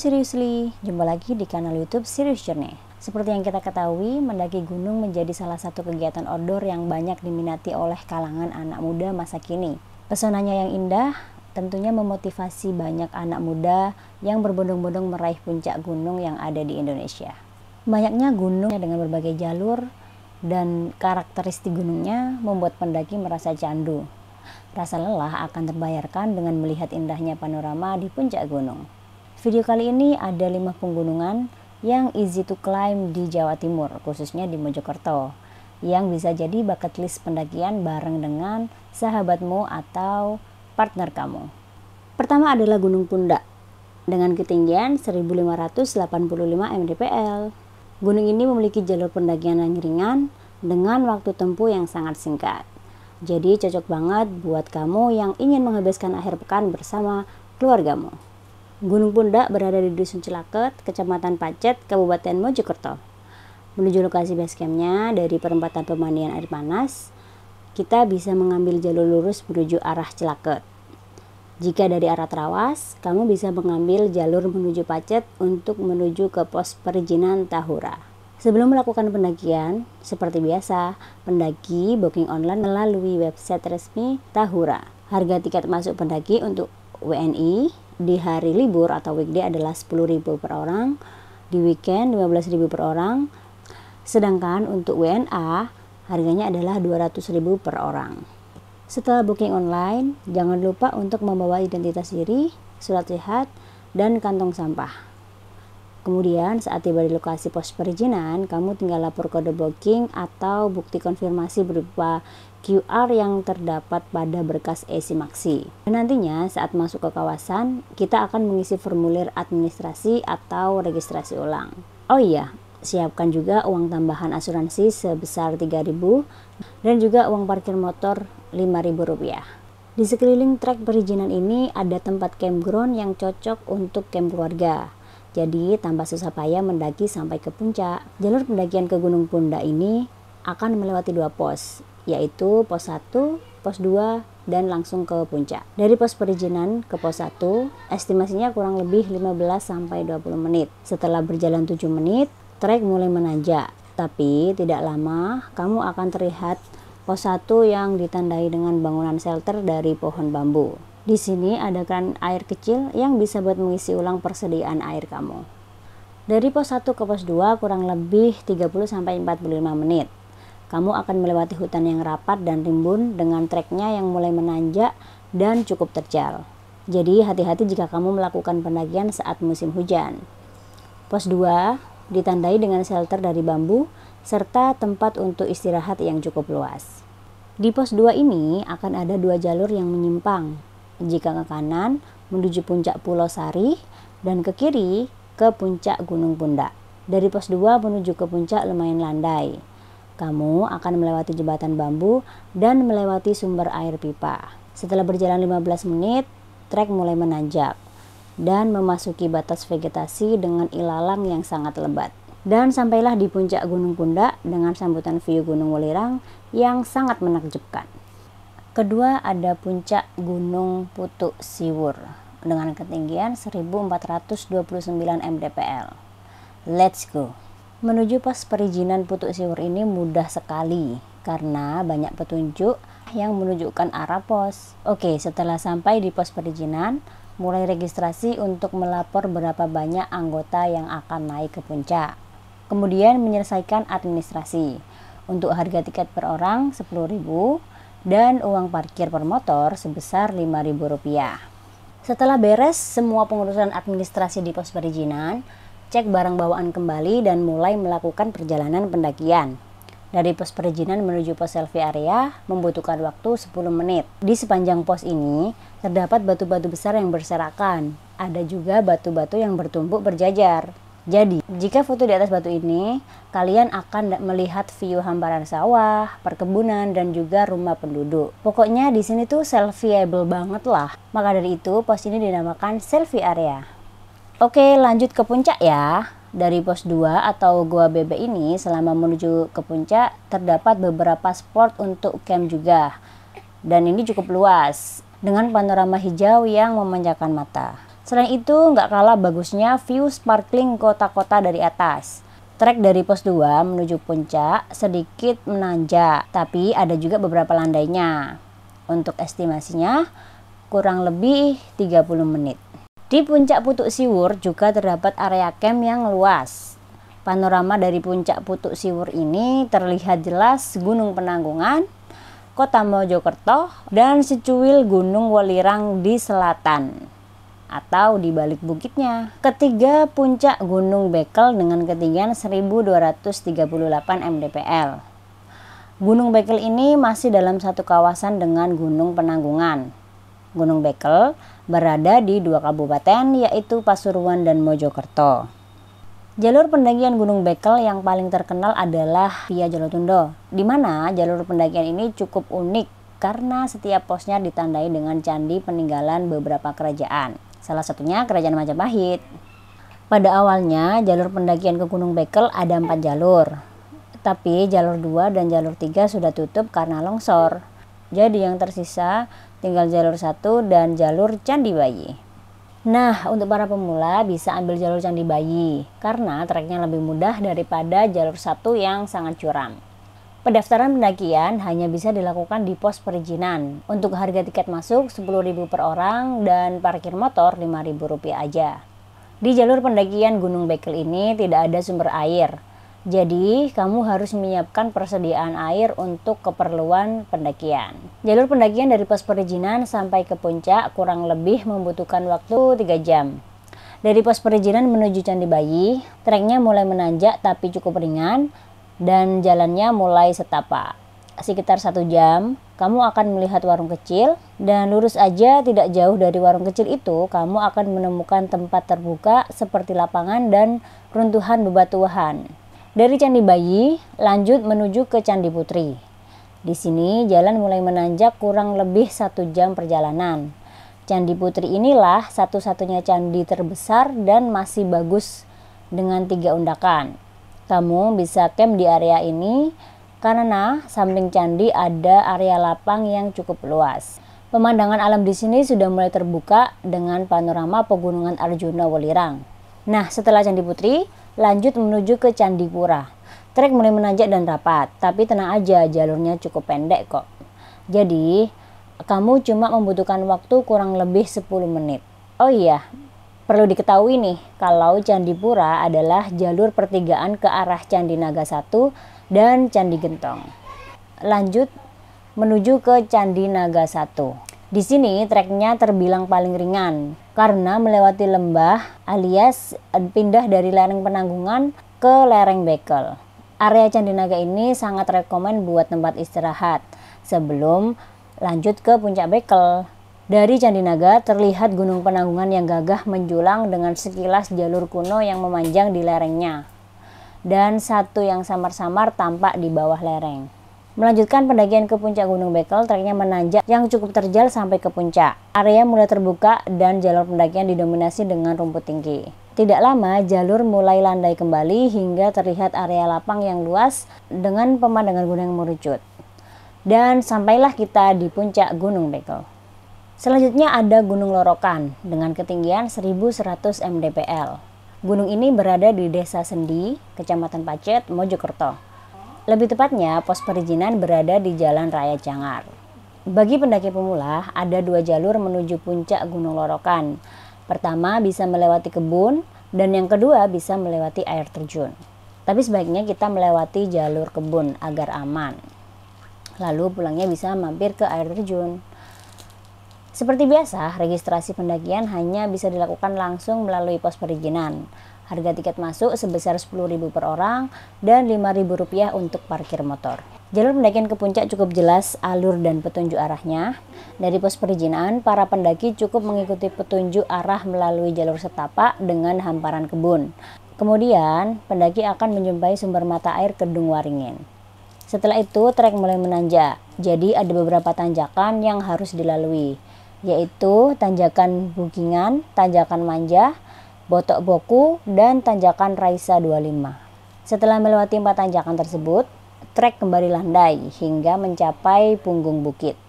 Seriously, jumpa lagi di kanal YouTube Serious Journey. Seperti yang kita ketahui, mendaki gunung menjadi salah satu kegiatan outdoor yang banyak diminati oleh kalangan anak muda masa kini. Pesonanya yang indah tentunya memotivasi banyak anak muda yang berbondong-bondong meraih puncak gunung yang ada di Indonesia. Banyaknya gunung dengan berbagai jalur dan karakteristik gunungnya membuat pendaki merasa candu. Rasa lelah akan terbayarkan dengan melihat indahnya panorama di puncak gunung. Video kali ini ada 5 pegunungan yang easy to climb di Jawa Timur, khususnya di Mojokerto, yang bisa jadi bucket list pendakian bareng dengan sahabatmu atau partner kamu. Pertama adalah Gunung Pundak dengan ketinggian 1585 mdpl. Gunung ini memiliki jalur pendakian yang ringan dengan waktu tempuh yang sangat singkat. Jadi cocok banget buat kamu yang ingin menghabiskan akhir pekan bersama keluargamu. Gunung Pundak berada di Dusun Cilaket, Kecamatan Pacet, Kabupaten Mojokerto. Menuju lokasi base campnya dari perempatan pemandian air panas, kita bisa mengambil jalur lurus menuju arah Cilaket. Jika dari arah Trawas, kamu bisa mengambil jalur menuju Pacet untuk menuju ke pos perizinan Tahura. Sebelum melakukan pendakian, seperti biasa, pendaki booking online melalui website resmi Tahura. Harga tiket masuk pendaki untuk WNI di hari libur atau weekday adalah 10.000 per orang, di weekend 15.000 per orang, sedangkan untuk WNA harganya adalah 200.000 per orang. Setelah booking online, jangan lupa untuk membawa identitas diri, surat sehat, dan kantong sampah. Kemudian saat tiba di lokasi pos perizinan, kamu tinggal lapor kode booking atau bukti konfirmasi berupa QR yang terdapat pada berkas e-simaksi. Dan nantinya saat masuk ke kawasan, kita akan mengisi formulir administrasi atau registrasi ulang. Oh iya, siapkan juga uang tambahan asuransi sebesar 3.000 dan juga uang parkir motor Rp5.000. Di sekeliling trek perizinan ini ada tempat campground yang cocok untuk camp keluarga. Jadi tanpa susah payah mendaki sampai ke puncak. Jalur pendakian ke Gunung Pundak ini akan melewati 2 pos, yaitu pos 1, pos 2, dan langsung ke puncak. Dari pos perizinan ke pos 1, estimasinya kurang lebih 15-20 menit. Setelah berjalan 7 menit, trek mulai menanjak. Tapi tidak lama, kamu akan terlihat pos 1 yang ditandai dengan bangunan shelter dari pohon bambu. Di sini ada keran air kecil yang bisa buat mengisi ulang persediaan air kamu. Dari pos 1 ke pos 2 kurang lebih 30-45 menit. Kamu akan melewati hutan yang rapat dan rimbun dengan treknya yang mulai menanjak dan cukup terjal. Jadi hati-hati jika kamu melakukan pendakian saat musim hujan. Pos 2 ditandai dengan shelter dari bambu serta tempat untuk istirahat yang cukup luas. Di pos 2 ini akan ada 2 jalur yang menyimpang. Jika ke kanan menuju puncak Pulau Sari dan ke kiri ke puncak Gunung Pundak. Dari pos 2 menuju ke puncak lumayan landai. Kamu akan melewati jembatan bambu dan melewati sumber air pipa. Setelah berjalan 15 menit, trek mulai menanjak dan memasuki batas vegetasi dengan ilalang yang sangat lebat. Dan sampailah di puncak Gunung Pundak dengan sambutan view Gunung Welirang yang sangat menakjubkan. Kedua ada puncak Gunung Putuk Siwur dengan ketinggian 1429 mdpl. Let's go! Menuju pos perizinan Putuk Siwur ini mudah sekali karena banyak petunjuk yang menunjukkan arah pos. Oke, setelah sampai di pos perizinan, mulai registrasi untuk melapor berapa banyak anggota yang akan naik ke puncak. Kemudian menyelesaikan administrasi. Untuk harga tiket per orang 10.000 dan uang parkir per motor sebesar Rp5.000. Setelah beres semua pengurusan administrasi di pos perizinan, cek barang bawaan kembali dan mulai melakukan perjalanan pendakian. Dari pos perizinan menuju pos selfie area membutuhkan waktu 10 menit. Di sepanjang pos ini terdapat batu-batu besar yang berserakan. Ada juga batu-batu yang bertumpuk berjajar. Jadi, jika foto di atas batu ini, kalian akan melihat view hamparan sawah, perkebunan, dan juga rumah penduduk. Pokoknya di sini tuh selfieable banget lah. Maka dari itu, pos ini dinamakan selfie area. Oke, lanjut ke puncak ya. Dari pos 2 atau Gua Bebek ini, selama menuju ke puncak, terdapat beberapa spot untuk camp juga. Dan ini cukup luas, dengan panorama hijau yang memanjakan mata. Selain itu, nggak kalah bagusnya view sparkling kota-kota dari atas. Trek dari pos 2 menuju puncak sedikit menanjak, tapi ada juga beberapa landainya. Untuk estimasinya, kurang lebih 30 menit. Di puncak Putuk Siwur juga terdapat area camp yang luas. Panorama dari puncak Putuk Siwur ini terlihat jelas Gunung Penanggungan, Kota Mojokerto, dan secuil Gunung Welirang di selatan atau di balik bukitnya. Ketiga, puncak Gunung Bekel dengan ketinggian 1238 mdpl. Gunung Bekel ini masih dalam satu kawasan dengan Gunung Penanggungan. Gunung Bekel berada di 2 kabupaten yaitu Pasuruan dan Mojokerto. Jalur pendakian Gunung Bekel yang paling terkenal adalah Via Jolotundo, di mana jalur pendakian ini cukup unik karena setiap posnya ditandai dengan candi peninggalan beberapa kerajaan. Salah satunya Kerajaan Majapahit. Pada awalnya jalur pendakian ke Gunung Bekel ada 4 jalur. Tapi jalur 2 dan jalur 3 sudah tutup karena longsor. Jadi yang tersisa tinggal jalur 1 dan jalur Candi Bayi. Nah, untuk para pemula bisa ambil jalur Candi Bayi karena treknya lebih mudah daripada jalur 1 yang sangat curam. Pendaftaran pendakian hanya bisa dilakukan di pos perizinan. Untuk harga tiket masuk 10.000 per orang dan parkir motor Rp5.000 aja. Di jalur pendakian Gunung Bekel ini tidak ada sumber air. Jadi, kamu harus menyiapkan persediaan air untuk keperluan pendakian. Jalur pendakian dari pos perizinan sampai ke puncak kurang lebih membutuhkan waktu 3 jam. Dari pos perizinan menuju Candi Bayi, treknya mulai menanjak tapi cukup ringan, dan jalannya mulai setapak. Sekitar 1 jam, kamu akan melihat warung kecil, dan lurus aja tidak jauh dari warung kecil itu, kamu akan menemukan tempat terbuka seperti lapangan dan runtuhan bebatuan. Dari Candi Bayi, lanjut menuju ke Candi Putri. Di sini jalan mulai menanjak kurang lebih 1 jam perjalanan. Candi Putri inilah satu-satunya candi terbesar dan masih bagus dengan 3 undakan. Kamu bisa camp di area ini karena samping candi ada area lapang yang cukup luas. Pemandangan alam di sini sudah mulai terbuka dengan panorama Pegunungan Arjuna Welirang. Nah, setelah Candi Putri, lanjut menuju ke Candi Pura. Trek mulai menanjak dan rapat, tapi tenang aja, jalurnya cukup pendek kok. Jadi, kamu cuma membutuhkan waktu kurang lebih 10 menit. Oh iya, perlu diketahui nih, kalau Candi Pura adalah jalur pertigaan ke arah Candi Naga 1 dan Candi Gentong. Lanjut menuju ke Candi Naga 1. Di sini treknya terbilang paling ringan karena melewati lembah alias pindah dari lereng Penanggungan ke lereng Bekel. Area Candi Naga ini sangat rekomen buat tempat istirahat sebelum lanjut ke puncak Bekel. Dari Candi Naga terlihat Gunung Penanggungan yang gagah menjulang dengan sekilas jalur kuno yang memanjang di lerengnya. Dan satu yang samar-samar tampak di bawah lereng. Melanjutkan pendakian ke puncak Gunung Bekel, treknya menanjak yang cukup terjal sampai ke puncak. Area mulai terbuka dan jalur pendakian didominasi dengan rumput tinggi. Tidak lama, jalur mulai landai kembali hingga terlihat area lapang yang luas dengan pemandangan gunung yang merucut. Dan sampailah kita di puncak Gunung Bekel. Selanjutnya ada Gunung Lorokan dengan ketinggian 1100 mdpl. Gunung ini berada di Desa Sendi, Kecamatan Pacet, Mojokerto. Lebih tepatnya, pos perizinan berada di Jalan Raya Cangar. Bagi pendaki pemula, ada 2 jalur menuju puncak Gunung Lorokan. Pertama bisa melewati kebun, dan yang kedua bisa melewati air terjun. Tapi sebaiknya kita melewati jalur kebun agar aman. Lalu pulangnya bisa mampir ke air terjun. Seperti biasa, registrasi pendakian hanya bisa dilakukan langsung melalui pos perizinan. Harga tiket masuk sebesar 10.000 per orang dan Rp5.000 untuk parkir motor. Jalur pendakian ke puncak cukup jelas alur dan petunjuk arahnya. Dari pos perizinan, para pendaki cukup mengikuti petunjuk arah melalui jalur setapak dengan hamparan kebun. Kemudian, pendaki akan menjumpai sumber mata air Kedung Waringin. Setelah itu, trek mulai menanjak. Jadi ada beberapa tanjakan yang harus dilalui, yaitu tanjakan Bukingan, tanjakan Manja, Botok Boku, dan tanjakan Raisa 25. Setelah melewati 4 tanjakan tersebut, trek kembali landai hingga mencapai punggung bukit.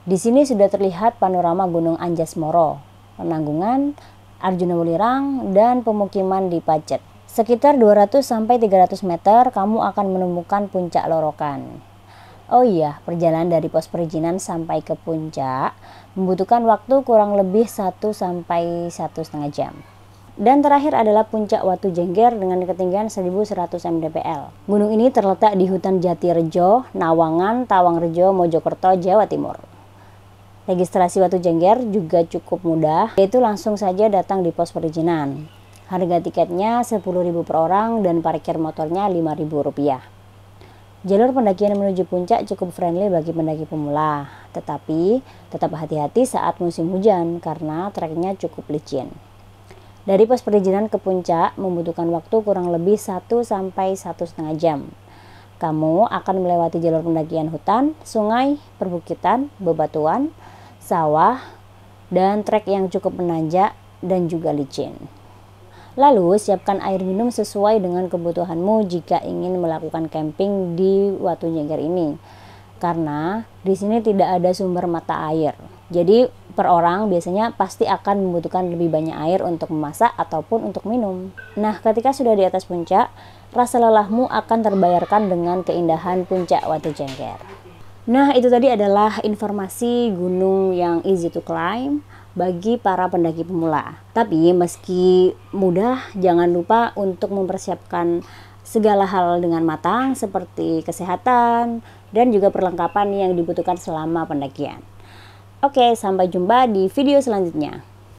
Di sini sudah terlihat panorama Gunung Anjas Moro, Penanggungan, Arjuna Welirang, dan pemukiman di Pacet. Sekitar 200-300 meter kamu akan menemukan puncak Lorokan. Oh iya, perjalanan dari pos perizinan sampai ke puncak membutuhkan waktu kurang lebih 1-1,5 jam. Dan terakhir adalah puncak Watu Jengger dengan ketinggian 1100 mdpl. Gunung ini terletak di hutan Jatirejo, Nawangan, Tawangrejo, Mojokerto, Jawa Timur. Registrasi Watu Jengger juga cukup mudah, yaitu langsung saja datang di pos perizinan. Harga tiketnya 10.000 per orang dan parkir motornya Rp5.000. Jalur pendakian menuju puncak cukup friendly bagi pendaki pemula, tetapi tetap hati-hati saat musim hujan karena treknya cukup licin. Dari pos perizinan ke puncak membutuhkan waktu kurang lebih 1-1,5 jam. Kamu akan melewati jalur pendakian hutan, sungai, perbukitan, bebatuan, sawah, dan trek yang cukup menanjak dan juga licin. Lalu, siapkan air minum sesuai dengan kebutuhanmu jika ingin melakukan camping di Watu Jengger ini. Karena di sini tidak ada sumber mata air. Jadi, per orang biasanya pasti akan membutuhkan lebih banyak air untuk memasak ataupun untuk minum. Nah, ketika sudah di atas puncak, rasa lelahmu akan terbayarkan dengan keindahan puncak Watu Jengger. Nah, itu tadi adalah informasi gunung yang easy to climb bagi para pendaki pemula. Tapi meski mudah, jangan lupa untuk mempersiapkan segala hal dengan matang seperti kesehatan dan juga perlengkapan yang dibutuhkan selama pendakian. Oke, sampai jumpa di video selanjutnya.